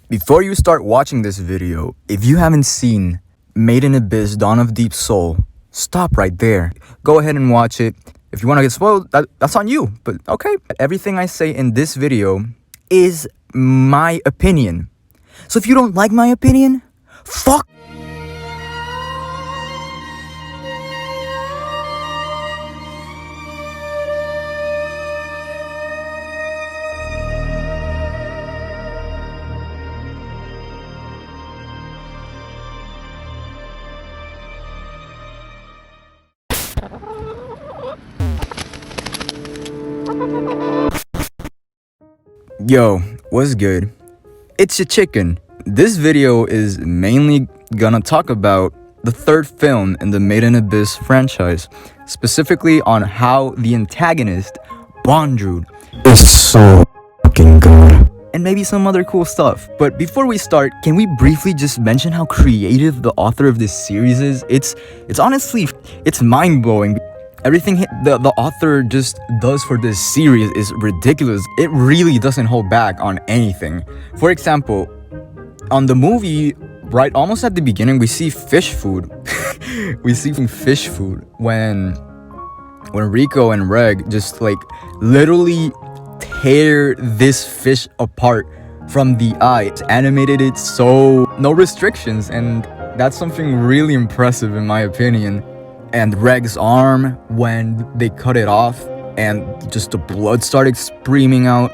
Before you start watching this video, if you haven't seen Made in Abyss Dawn of Deep Soul, stop right there. Go ahead and watch it. If you want to get spoiled, that's on you, but okay. Everything I say in this video is my opinion. So if you don't like my opinion, fuck. Yo, what's good? It's your chicken. This video is mainly gonna talk about the third film in the Made in Abyss franchise, specifically on how the antagonist, Bondrewd, is so fucking good. And maybe some other cool stuff. But before we start, can we briefly just mention how creative the author of this series is? It's honestly, it's mind-blowing. Everything the author just does for this series is ridiculous. It really doesn't hold back on anything. For example, on the movie, right almost at the beginning, we see fish food. We see fish food when Rico and Reg just like literally tear this fish apart from the eye. It's animated it so no restrictions, and that's something really impressive in my opinion. And Reg's arm when they cut it off and just the blood started streaming out,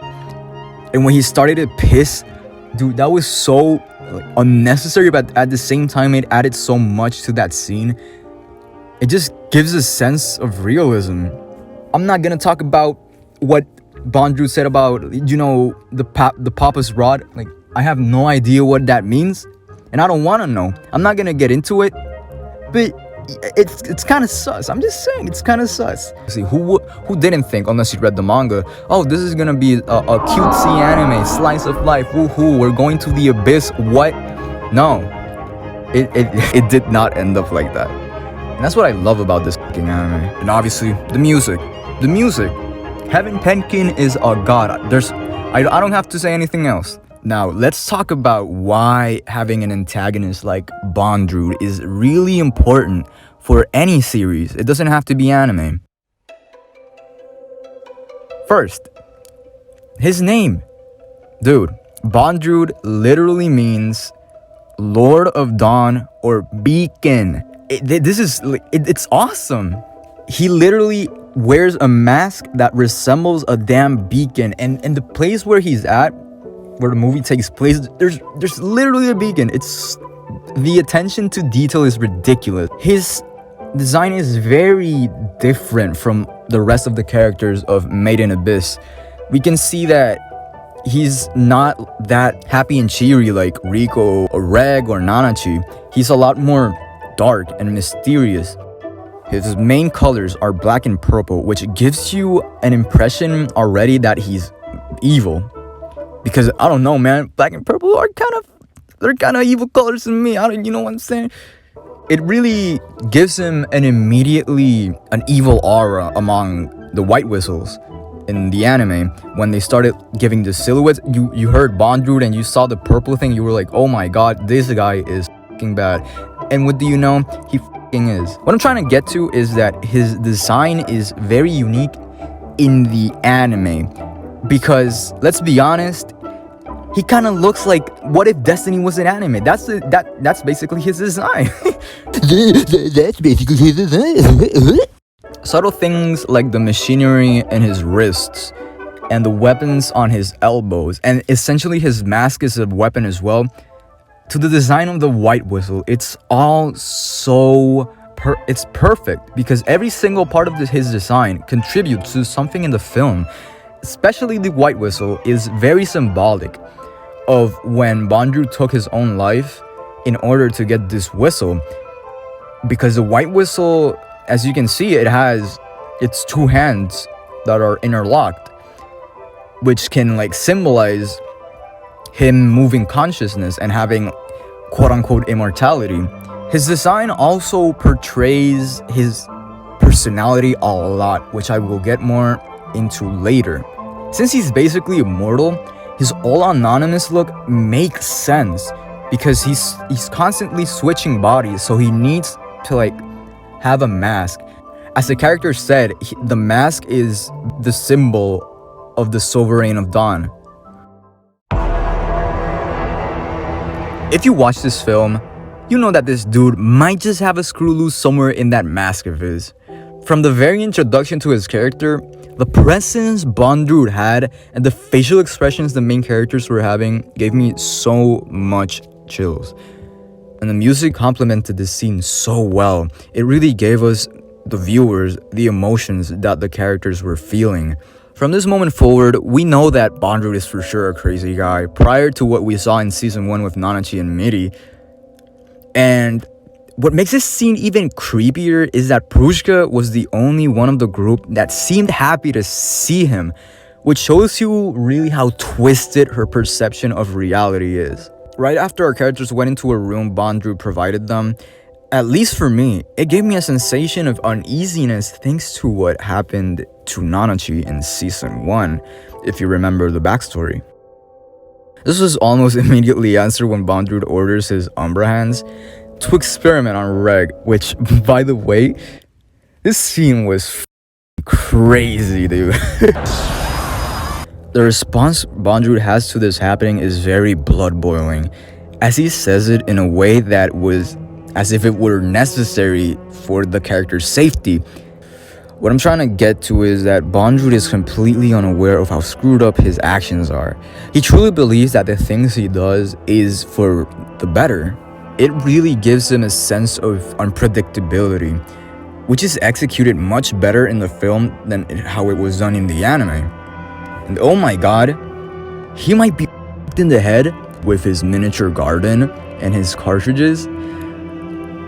and when he started to piss, dude, that was so unnecessary, but at the same time it added so much to that scene. It just gives a sense of realism. I'm not gonna talk about what Bondrewd said about, you know, the Papa's rod. Like, I have no idea what that means, and I don't want to know. I'm not gonna get into it, but it's kind of sus. I'm just saying, it's kind of sus. See, who didn't think, unless you read the manga, oh, this is gonna be a cutesy anime, slice of life, woohoo, we're going to the abyss. What? No, it did not end up like that. And that's what I love about this fucking anime. And obviously, the music. Heaven PENKIN is a god. I don't have to say anything else. Now, let's talk about why having an antagonist like Bondrewd is really important for any series. It doesn't have to be anime. First, his name. Dude, Bondrewd literally means Lord of Dawn or Beacon. It's awesome. He literally wears a mask that resembles a damn beacon, and the place where he's at, where the movie takes place, there's literally a beacon. It's the attention to detail is ridiculous. His design is very different from the rest of the characters of Made in Abyss. We can see that he's not that happy and cheery like Rico or Reg or Nanachi. He's a lot more dark and mysterious. His main colors are black and purple, which gives you an impression already that he's evil. Because I don't know, man, black and purple are kind of evil colors to me. You know what I'm saying? It really gives him an evil aura among the White Whistles in the anime. When they started giving the silhouettes, you heard Bondrewd and you saw the purple thing, you were like, oh my god, this guy is fucking bad. And what do you know? He fucking is. What I'm trying to get to is that his design is very unique in the anime. Because let's be honest, he kind of looks like what if Destiny was an anime. That's basically his design. That's basically his design. Subtle things like the machinery in his wrists and the weapons on his elbows, and essentially his mask is a weapon as well, to the design of the White Whistle, it's all so it's perfect, because every single part of his design contributes to something in the film. Especially the White Whistle is very symbolic of when Bondrewd took his own life in order to get this whistle. Because the White Whistle, as you can see, it has its two hands that are interlocked, which can like symbolize him moving consciousness and having quote-unquote immortality. His design also portrays his personality a lot, which I will get more into later. Since he's basically immortal, His all anonymous look makes sense because he's constantly switching bodies, so he needs to like have a mask. As the character said, the mask is the symbol of the sovereign of dawn. If you watch this film, you know that this dude might just have a screw loose somewhere in that mask of his. From the very introduction to his character, the presence Bondrewd had and the facial expressions the main characters were having gave me so much chills. And the music complemented this scene so well. It really gave us, the viewers, the emotions that the characters were feeling. From this moment forward, we know that Bondrewd is for sure a crazy guy, prior to what we saw in season 1 with Nanachi and Miri. And what makes this scene even creepier is that Prushka was the only one of the group that seemed happy to see him, which shows you really how twisted her perception of reality is. Right after our characters went into a room Bondrewd provided them, at least for me, it gave me a sensation of uneasiness thanks to what happened to Nanachi in season 1, if you remember the backstory. This was almost immediately answered when Bondrewd orders his Umbra hands to experiment on Reg, which, by the way, this scene was crazy, dude. The response Bondrewd has to this happening is very blood-boiling, as he says it in a way that was as if it were necessary for the character's safety. What I'm trying to get to is that Bondrewd is completely unaware of how screwed up his actions are. He truly believes that the things he does is for the better. It really gives him a sense of unpredictability, which is executed much better in the film than how it was done in the anime. And oh my god, he might be in the head with his miniature garden and his cartridges,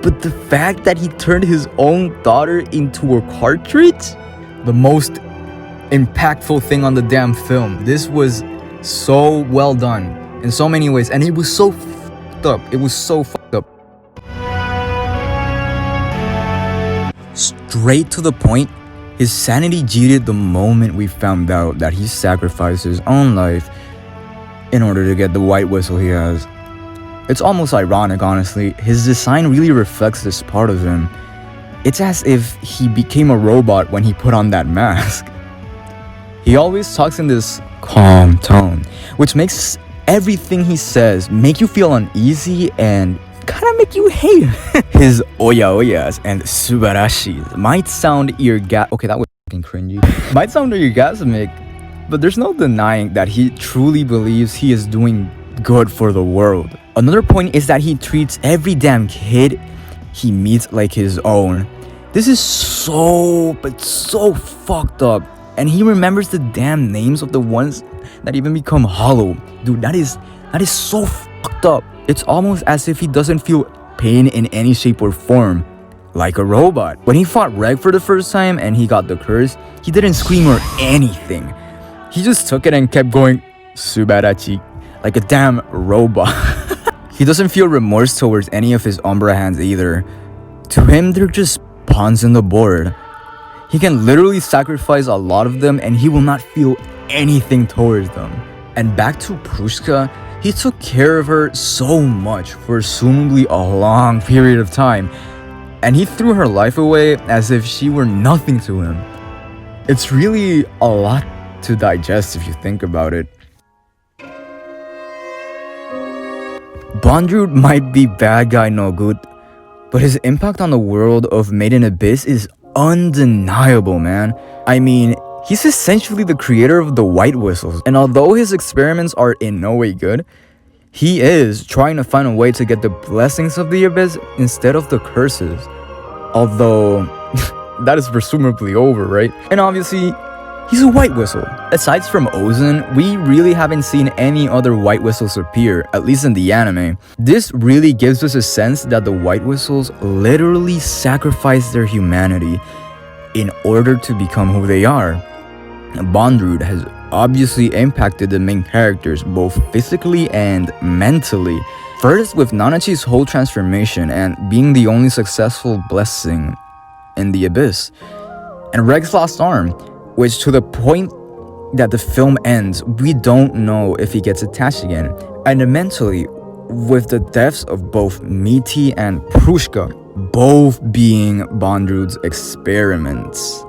but the fact that he turned his own daughter into a cartridge? The most impactful thing on the damn film. This was so well done in so many ways, and it was so fucked up. It was so fucked up. Straight to the point, his sanity jaded the moment we found out that he sacrificed his own life in order to get the white whistle he has. It's almost ironic, honestly. His design really reflects this part of him. It's as if he became a robot when he put on that mask. He always talks in this calm tone, which makes everything he says make you feel uneasy and kind of make you hate him. His oya-oyas and subarashis might sound okay, that was fucking cringy. Might sound orgasmic, but there's no denying that he truly believes he is doing good for the world. Another point is that he treats every damn kid he meets like his own. This is so fucked up. And he remembers the damn names of the ones that even become hollow. Dude, that is so fucked up. It's almost as if he doesn't feel pain in any shape or form, like a robot. When he fought Reg for the first time and he got the curse, he didn't scream or anything. He just took it and kept going, Subarachi, like a damn robot. He doesn't feel remorse towards any of his Umbra hands either. To him, they're just pawns in the board. He can literally sacrifice a lot of them and he will not feel anything towards them. And back to Prushka, he took care of her so much for assumably a long period of time, and he threw her life away as if she were nothing to him. It's really a lot to digest if you think about it. Bondrewd might be bad guy no good, but his impact on the world of Made in Abyss is undeniable, man. I mean, he's essentially the creator of the white whistles, and although his experiments are in no way good, he is trying to find a way to get the blessings of the Abyss instead of the curses. Although, that is presumably over, right? And obviously, he's a white whistle. Aside from Ozen, we really haven't seen any other white whistles appear, at least in the anime. This really gives us a sense that the white whistles literally sacrifice their humanity in order to become who they are. Bondrewd has obviously impacted the main characters both physically and mentally. First with Nanachi's whole transformation and being the only successful blessing in the Abyss, and Reg's lost arm, which to the point that the film ends, we don't know if he gets attached again. And mentally, with the deaths of both Miti and Prushka, both being Bondrewd's experiments.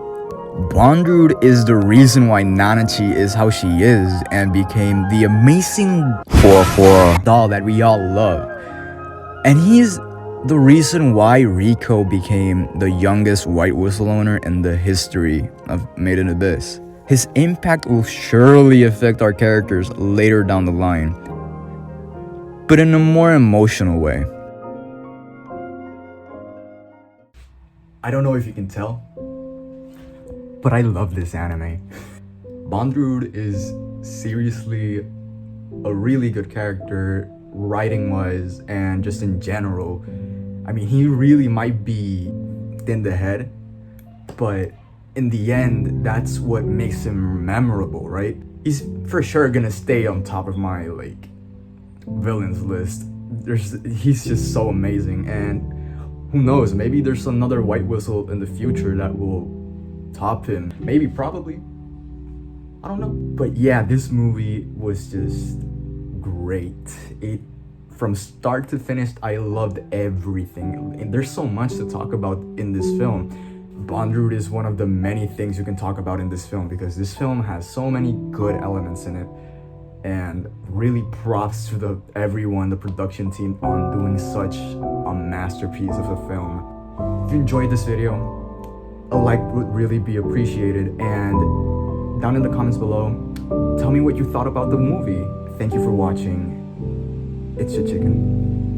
Bondrewd is the reason why Nanachi is how she is and became the amazing 4 doll that we all love. And he's the reason why Riko became the youngest White Whistle owner in the history of Made in Abyss. His impact will surely affect our characters later down the line, but in a more emotional way. I don't know if you can tell, but I love this anime. Bondrewd is seriously a really good character, writing-wise and just in general. I mean, he really might be in the head, but in the end, that's what makes him memorable, right? He's for sure gonna stay on top of my, villains list. He's just so amazing, and who knows, maybe there's another White Whistle in the future that will top him. Maybe, probably. I don't know. But yeah, this movie was just great. From start to finish, I loved everything. And there's so much to talk about in this film. Bondrewd is one of the many things you can talk about in this film, because this film has so many good elements in it. And really props to everyone, the production team, on doing such a masterpiece of a film. If you enjoyed this video, a like would really be appreciated. And down in the comments below, tell me what you thought about the movie. Thank you for watching. It's your chicken.